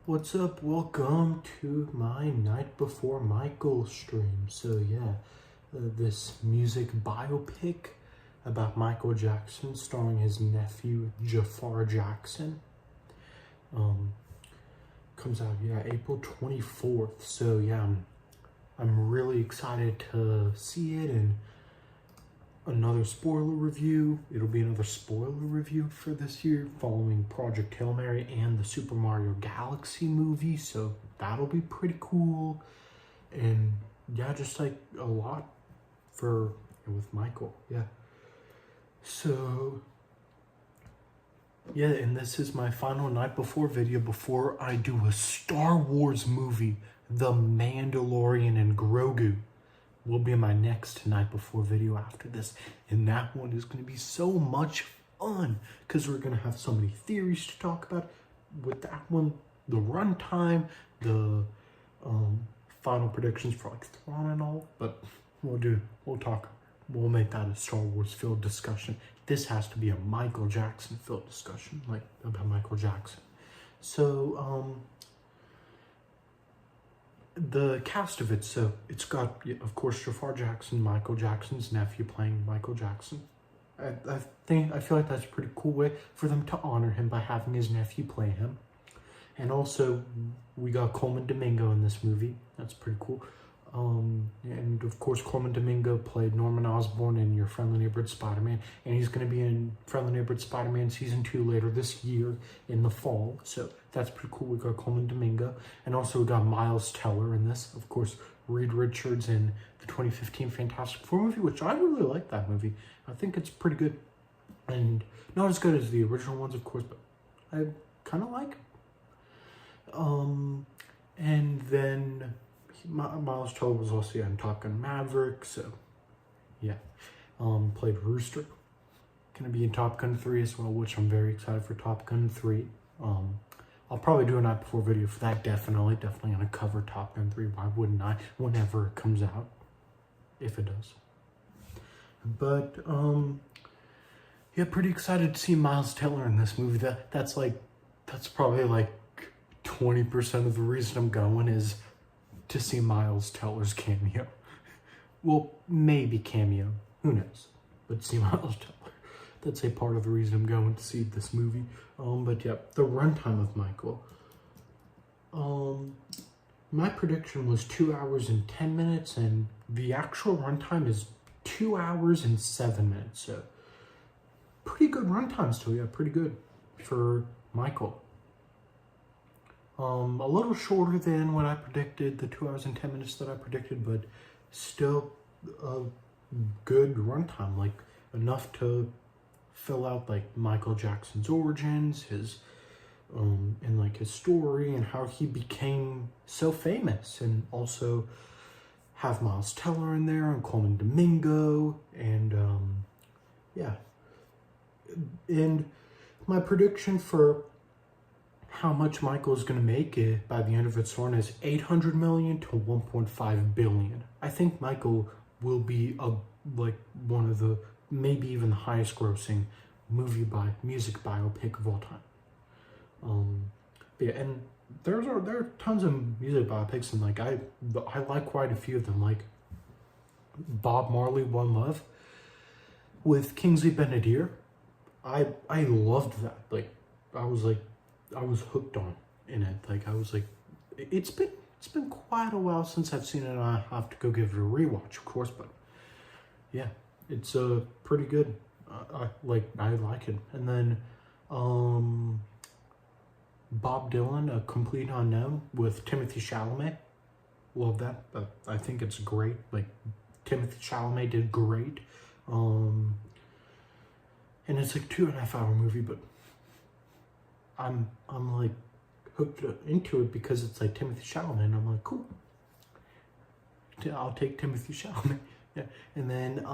What's up? Welcome to my Night Before Michael stream. So yeah, this music biopic about Michael Jackson starring his nephew Jafar Jackson comes out April 24th. So yeah, I'm really excited to see it, and another spoiler review. It'll be another spoiler review for this year following Project Hail Mary and the Super Mario Galaxy movie. So that'll be pretty cool. And yeah, just like a lot with Michael. Yeah. So yeah, and this is my final Night Before video before I do a Star Wars movie, The Mandalorian and Grogu. Will be my next Night Before video after this, and that one is going to be so much fun because we're going to have so many theories to talk about with that one, the runtime, the final predictions for like Thrawn and all. But we'll make that a Star Wars filled discussion. This has to be a Michael Jackson filled discussion, like about Michael Jackson. So the cast of it, so it's got, of course, Jafar Jackson, Michael Jackson's nephew, playing Michael Jackson. I feel like that's a pretty cool way for them to honor him by having his nephew play him. And also, we got Colman Domingo in this movie. That's pretty cool. And of course, Colman Domingo played Norman Osborn in Your Friendly Neighborhood Spider-Man, and he's going to be in Friendly Neighborhood Spider-Man Season 2 later this year in the fall. So that's pretty cool. We got Colman Domingo, and also we got Miles Teller in this. Of course, Reed Richards in the 2015 Fantastic Four movie, which I really like that movie. I think it's pretty good, and not as good as the original ones, of course, but I kind of like it. And then Miles Teller was also in Top Gun Maverick, so yeah. Played Rooster. Gonna be in Top Gun 3 as well, which I'm very excited for Top Gun 3. I'll probably do a Night Before video for that, definitely gonna cover Top Gun 3. Why wouldn't I? Whenever it comes out, if it does. But yeah, pretty excited to see Miles Teller in this movie. That's probably like 20% of the reason I'm going is to see Miles Teller's cameo. Well, maybe cameo, who knows? But see Miles Teller. That's a part of the reason I'm going to see this movie. But yeah, the runtime of Michael. My prediction was 2 hours and 10 minutes, and the actual runtime is 2 hours and 7 minutes. So pretty good runtime still, yeah, pretty good for Michael. A little shorter than what I predicted, the 2 hours and 10 minutes that I predicted, but still a good runtime, like enough to fill out like Michael Jackson's origins, his and like his story and how he became so famous, and also have Miles Teller in there and Colman Domingo, and yeah. And my prediction for how much Michael is going to make it by the end of its run is 800 million to 1.5 billion. I think Michael will be one of the, maybe even the highest grossing music biopic of all time. Yeah, and there are tons of music biopics, and like I like quite a few of them, like Bob Marley, One Love with Kingsley Ben-Adir. I loved that. Like I was hooked on in it. Like I was like, it's been quite a while since I've seen it, and I have to go give it a rewatch, of course. But yeah, it's pretty good. I like it. And then Bob Dylan, A Complete Unknown with Timothy Chalamet. Love that. I think it's great. Like Timothy Chalamet did great. And it's like 2.5 hour movie, but I'm like hooked into it because it's like Timothy Chalamet, and I'm like, cool, I'll take Timothy Chalamet. Yeah. And then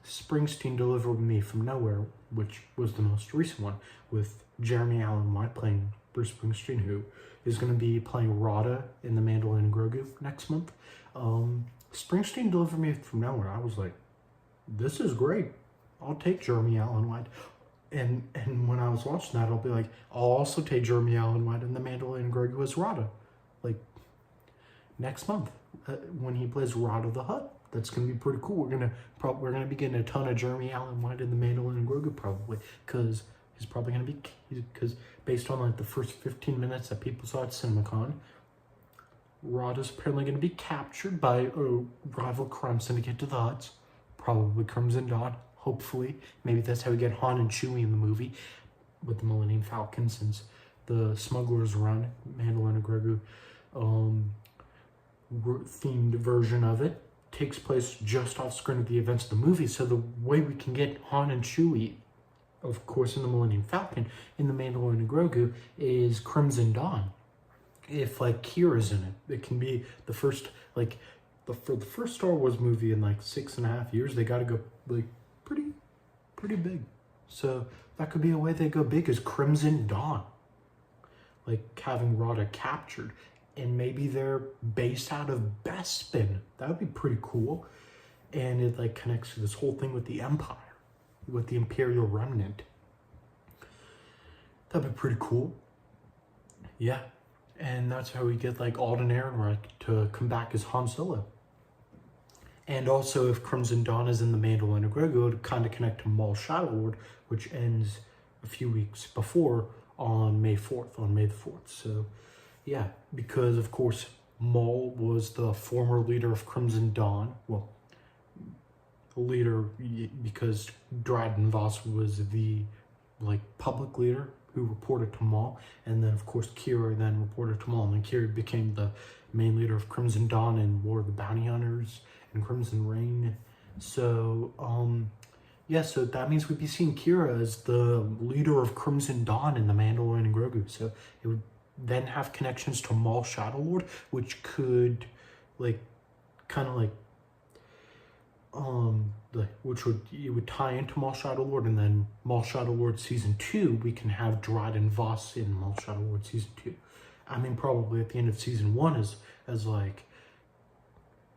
Springsteen, Deliver Me From Nowhere, which was the most recent one, with Jeremy Allen White playing Bruce Springsteen, who is going to be playing Rada in The Mandalorian and Grogu next month. Springsteen, Deliver Me From Nowhere, I was like, this is great. I'll take Jeremy Allen White. And when I was watching that, I'll be like, I'll also take Jeremy Allen White and the Mandalorian Grogu as Rada, like next month when he plays Rada the Hutt. That's gonna be pretty cool. We're gonna be getting a ton of Jeremy Allen White and the Mandalorian Grogu probably, because he's probably gonna be, because based on like the first 15 minutes that people saw at CinemaCon, Rada's apparently gonna be captured by a rival crime syndicate to the Hutts, probably Crimson Dawn. Hopefully, maybe that's how we get Han and Chewie in the movie with the Millennium Falcon, since the Smuggler's Run, Mandalorian Grogu, themed version of it takes place just off screen of the events of the movie. So the way we can get Han and Chewie, of course, in the Millennium Falcon, in the Mandalorian and Grogu, is Crimson Dawn. If like Kira's in it, it can be the first, like for the first Star Wars movie in like 6.5 years, they got to go like pretty big. So that could be a way they go big, is Crimson Dawn, like having Rada captured, and maybe they're based out of Bespin. That would be pretty cool, and it like connects to this whole thing with the Empire, with the Imperial Remnant. That'd be pretty cool. Yeah, and that's how we get like Alden Ehrenreich to come back as Han Solo. And also, if Crimson Dawn is in the Mandalorian and Grogu, it would kind of connect to Maul Shadow Lord, which ends a few weeks before on May 4th, on May the 4th. So, yeah, because, of course, Maul was the former leader of Crimson Dawn. Well, leader because Dryden Voss was the, like, public leader who reported to Maul. And then, of course, Kira then reported to Maul. And then Kira became the main leader of Crimson Dawn and War of the Bounty Hunters and Crimson Reign. So, yeah, so that means we'd be seeing Kira as the leader of Crimson Dawn in the Mandalorian and Grogu. So it would then have connections to Maul Shadow Lord, which could, like, kind of like, it would tie into Maul Shadow Lord, and then Maul Shadow Lord Season 2, we can have Dryden Voss in Maul Shadow Lord Season 2. I mean, probably at the end of Season 1 as like,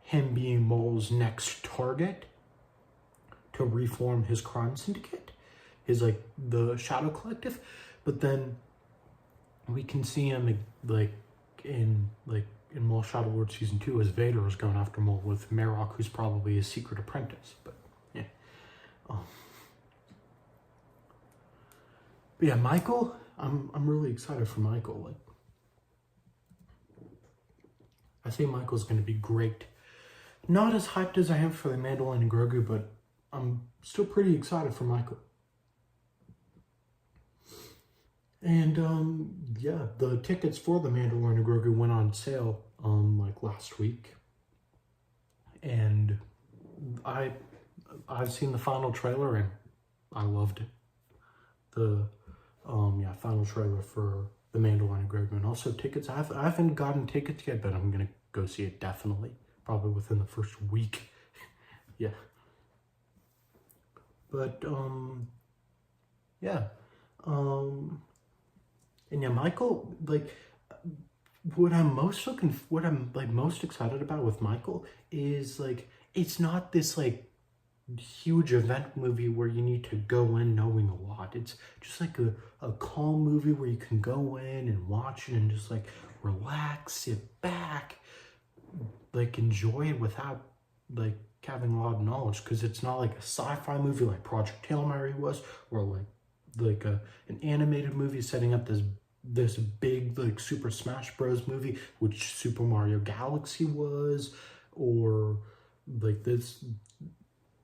him being Maul's next target to reform his crime syndicate, his like the Shadow Collective. But then we can see him like in Maul Shadow Lord Season 2 as Vader is going after Maul with Marok, who's probably his secret apprentice. But yeah, but yeah, Michael, I'm really excited for Michael. Like, I think Michael's going to be great. Not as hyped as I am for the Mandalorian and Grogu, but I'm still pretty excited for Michael. And yeah, the tickets for the Mandalorian and Grogu went on sale like last week, and I've seen the final trailer and I loved it. The final trailer for the Mandalorian and Grogu, and also tickets. I haven't gotten tickets yet, but I'm gonna go see it definitely. Probably within the first week. Yeah. But, yeah. And yeah, Michael, like, what I'm most excited about with Michael is, like, it's not this, like, huge event movie where you need to go in knowing a lot. It's just like a calm movie where you can go in and watch it and just, like, relax, sit back, like, enjoy it without like having a lot of knowledge, because it's not like a sci-fi movie like Project Hail Mary was, or like an animated movie setting up this big like Super Smash Bros movie, which Super Mario Galaxy was, or like this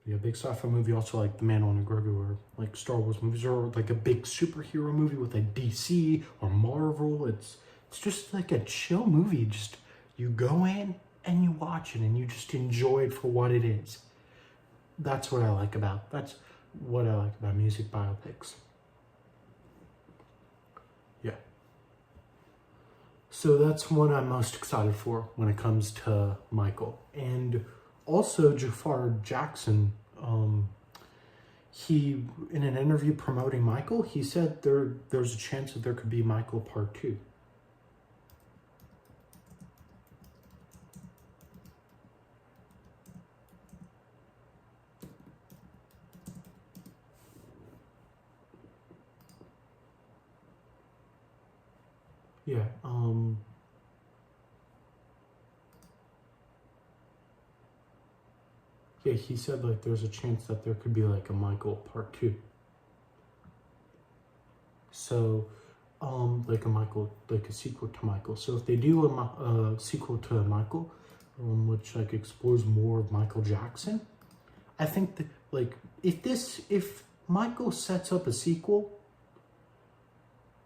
big sci-fi movie also like The Mandalorian and Grogu, or like Star Wars movies, or like a big superhero movie with like DC or Marvel. It's just like a chill movie. Just you go in and you watch it and you just enjoy it for what it is. That's what I like about music biopics. Yeah. So that's what I'm most excited for when it comes to Michael. And also Jafar Jackson, he, in an interview promoting Michael, he said there's a chance that there could be Michael Part 2. yeah, yeah, he said like there's a chance that there could be like a Michael part 2. So, like a Michael, like a sequel to Michael. So if they do a sequel to Michael, which like explores more of Michael Jackson, I think that like if Michael sets up a sequel,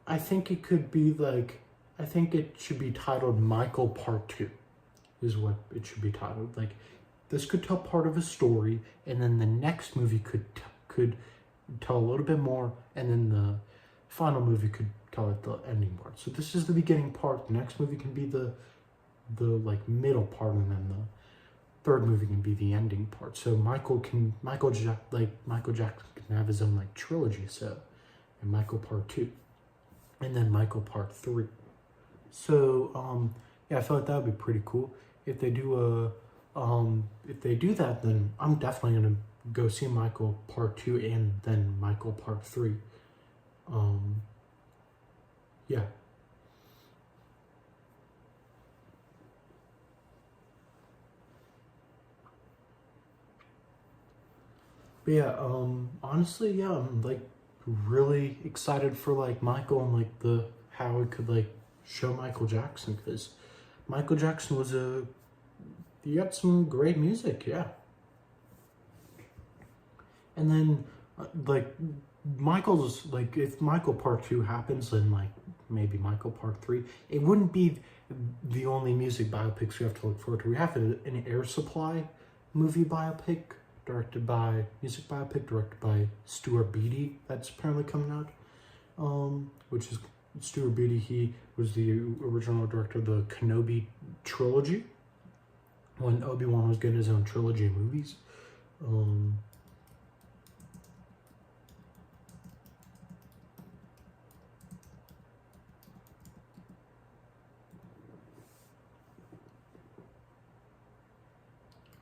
I think it could be like, I think it should be titled Michael Part 2, is what it should be titled. Like, this could tell part of a story, and then the next movie could tell a little bit more, and then the final movie could tell it the ending part. So this is the beginning part. The next movie can be the like middle part, and then the third movie can be the ending part. So Michael Jackson can have his own like trilogy. So, and Michael Part 2, and then Michael Part 3. So yeah, I feel like that would be pretty cool if they do that. Then I'm definitely gonna go see Michael Part 2 and then Michael Part 3. Yeah. But yeah, honestly, yeah, I'm like really excited for like Michael and like the how it could like show Michael Jackson, because Michael Jackson was he had some great music, yeah. And then like Michael's like, if Michael Part 2 happens, then like maybe Michael Part 3, it wouldn't be the only music biopics we have to look forward to. We have an Air Supply movie biopic music biopic directed by Stuart Beattie that's apparently coming out, which is Stuart Beattie. He was the original director of the Kenobi trilogy when Obi-Wan was getting his own trilogy of movies.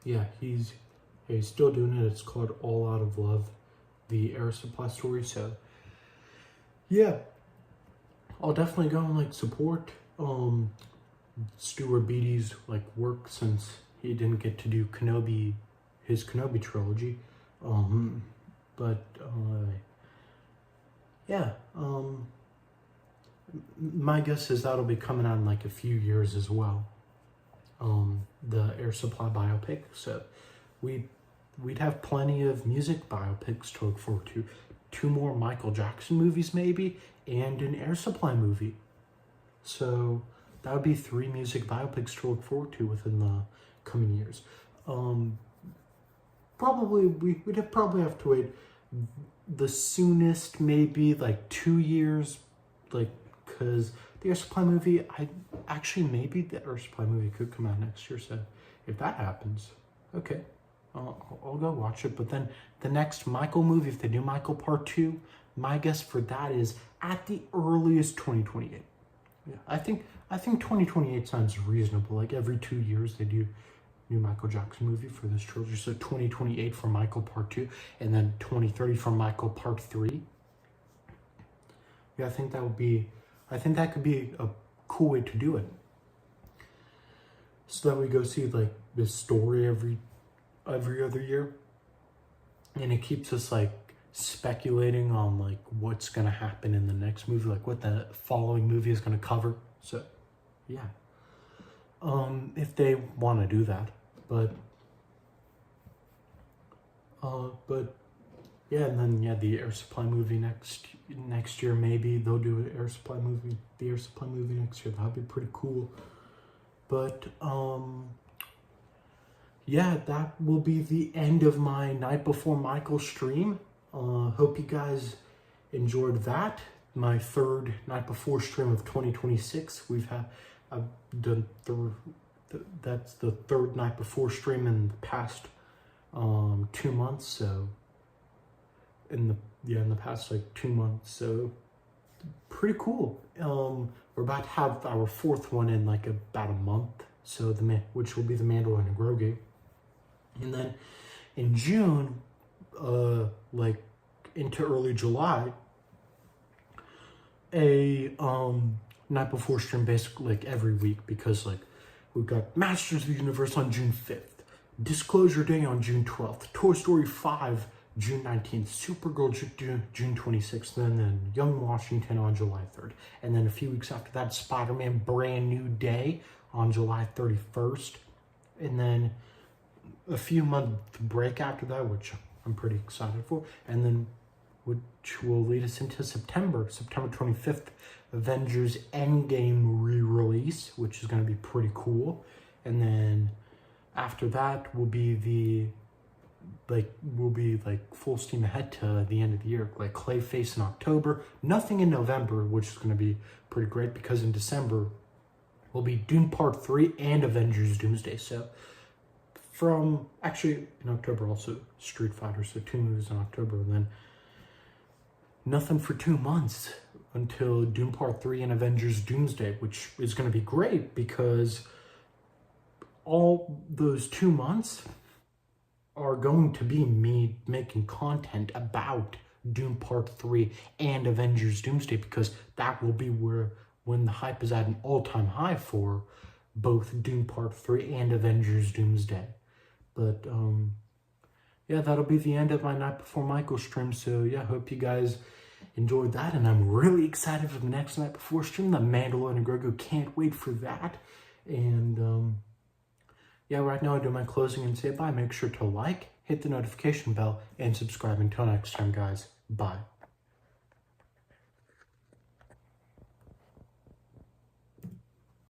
Yeah, he's still doing it. It's called All Out of Love, the Air Supply story. So yeah, I'll definitely go and like support Stuart Beattie's like work, since he didn't get to do his Kenobi trilogy. But yeah, my guess is that'll be coming out in like a few years as well. The Air Supply biopic. So we'd have plenty of music biopics to look forward to. 2 more Michael Jackson movies maybe, and an Air Supply movie. So that would be 3 music biopics to look forward to within the coming years. Probably we'd probably have to wait the soonest maybe like 2 years, like, because the Air Supply movie, maybe the Air Supply movie could come out next year. So if that happens, okay, I'll go watch it. But then the next Michael movie, if they do Michael Part 2, my guess for that is at the earliest 2028. Yeah, I think 2028 sounds reasonable. Like every 2 years they do new Michael Jackson movie for this trilogy. So 2028 for Michael Part 2, and then 2030 for Michael Part 3. Yeah, I think that could be a cool way to do it. So that we go see like this story every other year, and it keeps us like speculating on like what's gonna happen in the next movie, like what the following movie is gonna cover. So yeah, if they want to do that, but yeah, and then yeah, the Air Supply movie next year, maybe they'll do the Air Supply movie next year. That'd be pretty cool. But yeah, that will be the end of my Night Before Michael stream. Hope you guys enjoyed that. My 3rd Night Before stream of 2026. I've done that's the 3rd Night Before stream in the past 2 months. So in the past like 2 months. So pretty cool. We're about to have our 4th one in like about a month. So which will be the Mandalorian and Grogu. And then in June, like into early July, a night before stream basically like every week, because like we've got Masters of the Universe on June 5th, Disclosure Day on June 12th, Toy Story 5 June 19th, Supergirl June 26th, and then Young Washington on July 3rd. And then a few weeks after that, Spider-Man Brand New Day on July 31st. And then a few month break after that, which I'm pretty excited for. And then which will lead us into September 25th, Avengers Endgame re-release, which is going to be pretty cool. And then after that will be full steam ahead to the end of the year, like Clayface in October, nothing in November, which is going to be pretty great, because in December will be Dune Part 3 and Avengers Doomsday. So actually in October also Street Fighter, so 2 movies in October, and then nothing for 2 months until Dune Part 3 and Avengers Doomsday, which is going to be great because all those 2 months are going to be me making content about Dune Part 3 and Avengers Doomsday, because that will be when the hype is at an all-time high for both Dune Part 3 and Avengers Doomsday. But yeah, that'll be the end of my Night Before Michael stream. So yeah, hope you guys enjoyed that, and I'm really excited for the next Night Before stream, The Mandalorian and Grogu. Can't wait for that. And yeah, right now I do my closing and say bye. Make sure to like, hit the notification bell, and subscribe. Until next time, guys. Bye.